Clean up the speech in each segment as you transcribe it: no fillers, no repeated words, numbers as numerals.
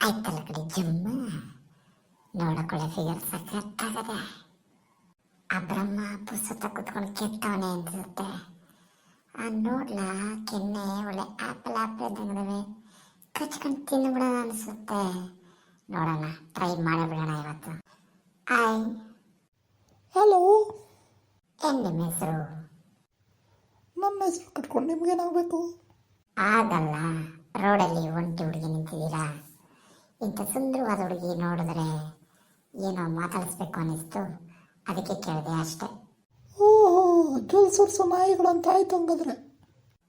ಆಯ್ತಲ್ಲ ಕಡೆ ಜಿಮ್ಮ ನೋಡಕೊಳ್ಳೆ ಫಿಗರ್ ಸಖತ್ತಾಗದೆ. ಆ ಬ್ರಹ್ಮ ಪುಸ್ತಕ ಕುತ್ಕೊಂಡು ಕೆತ್ತವನೆ ಅನ್ಸುತ್ತೆ. ನೋಡ್ಲಾ ಕೆನ್ನೆ ಒಳ್ಳೆ ಆಪಲ್ ಇದ್ದಂಗದವೆ, ಕಚ್ಕೊಂಡು ತಿಂದ್ಬಿಡೋಣ ಅನಿಸುತ್ತೆ. ನೋಡೋಣ, ಟ್ರೈ ಮಾಡಿಬಿಡೋಣ ಇವತ್ತು. ಆಯ್ ಹಲೋ, ಏನು ನಿಮ್ಮ ಹೆಸರು? ನನ್ನ ಹೆಸರು ಕಟ್ಕೊಂಡು ನಿಮ್ಗೇನಾಗಬೇಕು? ಆಗಲ್ಲ, ರೋಡಲ್ಲಿ ಒಂಟಿ ಹುಡುಗಿ ನಿಂತಿದ್ದೀರಾ. ಇಂಥ ಸುಂದರವಾದ ಹುಡುಗಿ ನೋಡಿದ್ರೆ ಏನೋ ಮಾತಾಡಿಸ್ಬೇಕು ಅನ್ನಿಸ್ತು, ಅದಕ್ಕೆ ಕೇಳಿದೆ ಅಷ್ಟೆ. ಓಹೋ, ಜಲ್ ಸುರ್ಸೋ ನಾಯಿಗಳಂತ ಆಯ್ತು ಹಂಗಾದ್ರೆ.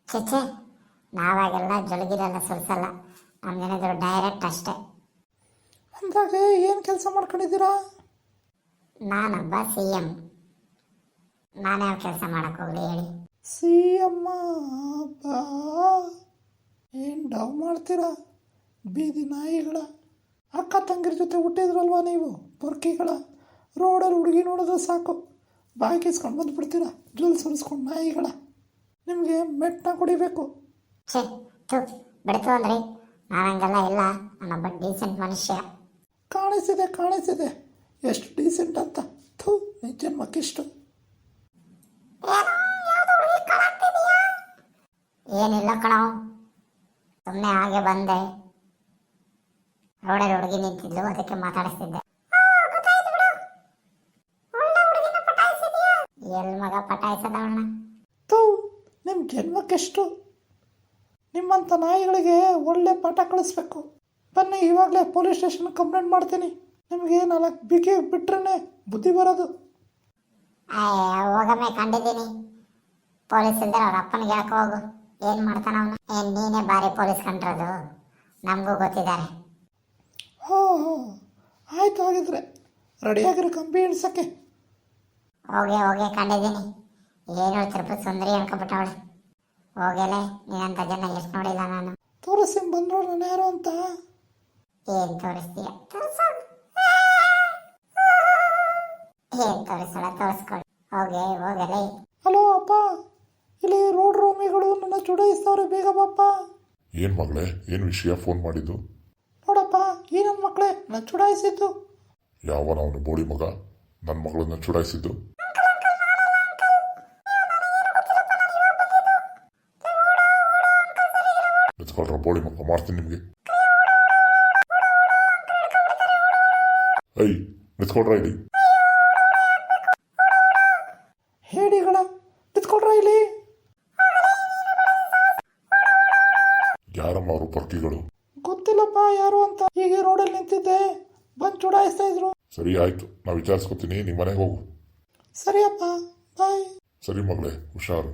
ಚೇಚೆ, ನಾವಾಗೆಲ್ಲ ಜೊಳಗಿರೆಲ್ಲ ಸುರಿಸಲ್ಲ, ನಮ್ಗೇನಾದ್ರು ಡೈರೆಕ್ಟ್ ಅಷ್ಟೆ. ಅಂದಾಗ ಏನು ಕೆಲಸ ಮಾಡ್ಕೊಂಡಿದ್ದೀರಾ? ನಾನೊಬ್ಬ CM. ನಾನ್ಯಾವ ಕೆಲಸ ಮಾಡಕ್ಕೆ ಹೋಗ್ಲಿ ಹೇಳಿ? CM ಬಾ, ಏನು ಡವ್ ಮಾಡ್ತೀರಾ? ಬೀದಿ ನಾಯಿಗಳ ಅಕ್ಕ ತಂಗಿರ ಜೊತೆ ಹುಟ್ಟಿದ್ರಲ್ವಾ ನೀವು, ಪೊರ್ಕಿಗಳ. ರೋಡಲ್ಲಿ ಹುಡುಗಿ ನೋಡಿದ್ರೆ ಸಾಕು ಬಾಯಿ ಕಿಸ್ಕೊಂಡು ಬಂದುಬಿಡ್ತೀರಾ, ಜಲ್ ಸುರಿಸ್ಕೊಂಡು ನಾಯಿಗಳ. ನಿಮಗೆ ಮೆಟ್ಟನ ಕುಡಿಬೇಕು. ಛೇ ಥು, ಬಿಡ್ತು ಅಂದ್ರಿ. ನಾನಂಗೆಲ್ಲ ಇಲ್ಲ, ನಾನೊಬ್ಬ ಡೀಸೆಂಟ್ ಮನುಷ್ಯ. ಕಾಣಿಸಿದೆ ಎಷ್ಟು ಡೀಸೆಂಟ್ ಅಂತ. ಥೂ, ನಿಜ ಜನ್ಮಕ್ಕಿಷ್ಟು. ಏನಿಲ್ಲ ಕಣೋ, ಸುಮ್ಮನೆ ಹಾಗೆ ಬಂದೆ. ರೋಡಲ್ಲಿ ಹುಡುಗಿ ನಿಂತಿದ್ಲು, ಅದಕ್ಕೆ ಮಾತಾಡಿಸ್ತಿದ್ದೆ. ಎಲ್ ಮಗ ಪಟಾಯಿಸದವಣ್ಣ? ಥೂ, ನಿಮ್ಮ ಜನ್ಮಕ್ಕೆಷ್ಟು. ನಿಮ್ಮಂಥ ನಾಯಿಗಳಿಗೆ ಒಳ್ಳೆ ಪಾಠ ಕಳಿಸ್ಬೇಕು. ಬನ್ನಿ, ಇವಾಗಲೇ ಪೊಲೀಸ್ ಸ್ಟೇಷನ್ ಕಂಪ್ಲೇಂಟ್ ಮಾಡ್ತೀನಿ. ನಿಮಗೆ 4 ಬಿಗಿ ಬಿಟ್ರೆ ಬುದ್ಧಿ ಬರೋದು. ಹೋಗಮ್ಮೆ, ಕಂಡಿದ್ದೀನಿ. ಪೊಲೀಸ್ ಇಲ್ದರೆ ಅವ್ರ ಅಪ್ಪನಿಗೆ ಹೇಳಕ್ಕೆ ಹೋಗು. ಏನು ಮಾಡ್ತಾನ ಅವನು? ನೀನೇ ಬಾರಿ ಪೊಲೀಸ್ ಕಂಡ್ರದು, ನಮಗೂ ಗೊತ್ತಿದ್ದಾರೆ. ಹೋ, ಆಯ್ತು, ಹಾಗಿದ್ರೆ ರೆಡಿಯಾಗಿರೋ ಕಂಬಿ ಇಳಿಸೋಕ್ಕೆ. ಹೋಗೆ ಕಂಡಿದ್ದೀನಿ. ಏನು ತಿರುಪತಿ ಸುಂದರಿ ಅನ್ಕೊಬಿಟ್ಟವಳೆ. ಹೋಗಲೇ, ನೀನಂತ ಜನ ಎಷ್ಟು ನೋಡಿಲ್ಲ ನಾನು. ತೋರಿಸಿ ಬಂದ್ರು ನಾನು ಯಾರು ಅಂತ. ಏನು ತೋರಿಸ್ತೀಯ? ಏನು ತೋರಿಸೋಣ, ತೋರಿಸ್ಕೊಳ್ಳಿ. ಹೋಗಲೇ. ಹಲೋ ಅಪ್ಪ, ಇಲ್ಲಿ ರೋಡ್ ರೋಮಿಗಳು ನನ್ನ ಚುಡಾಯಿಸ್ತವ್ರೆ, ಬೇಗ ಬಾಪ್ಪ. ಏನು ಮಗಳೇ, ಏನು ವಿಷಯ ಫೋನ್ ಮಾಡಿದ್ದು? ನೋಡಪ್ಪ, ಈ ನನ್ನ ಮಕ್ಕಳೇ ನನ್ನ ಚುಡಾಯಿಸಿದ್ದು. ಯಾವನ ಅವನು ಬೋಳಿ ಮಗ ನನ್ನ ಮಗಳನ್ನ ಚುಡಾಯಿಸಿದ್ದು? ನಿಂತ್ಕೊಳ್ರ ಬೋಳಿ ಮಗ, ಮಾಡ್ತೀನಿ ನಿಮಗೆ. ಐ ನಿಂತ್ಕೊಳ್ರ ಇಲ್ಲಿ. ಹೇಡಿಗಳ ನಿಂತ್ಕೊಳ್ರ ಇಲ್ಲಿ. ಯಾರಮ್ಮ ಅವರು ಪರ್ಕಿಗಳು? ಗೊತ್ತಿಲ್ಲಪ್ಪ ಯಾರು ಅಂತ. ಹೀಗೆ ರೋಡಲ್ಲಿ ನಿಂತಿದ್ದೆ, ಬಂದು ಚುಡಾಯಿಸ್ತಾ ಇದ್ರು. ಸರಿ ಆಯ್ತು, ನಾ ವಿಚಾರಿಸ್ಕೊತೀನಿ, ನಿಮ್ಮ ಮನೆಗೆ ಹೋಗು. ಸರಿಯಪ್ಪ, ಬಾಯ್. ಸರಿ ಮಗಳೇ, ಹುಷಾರು.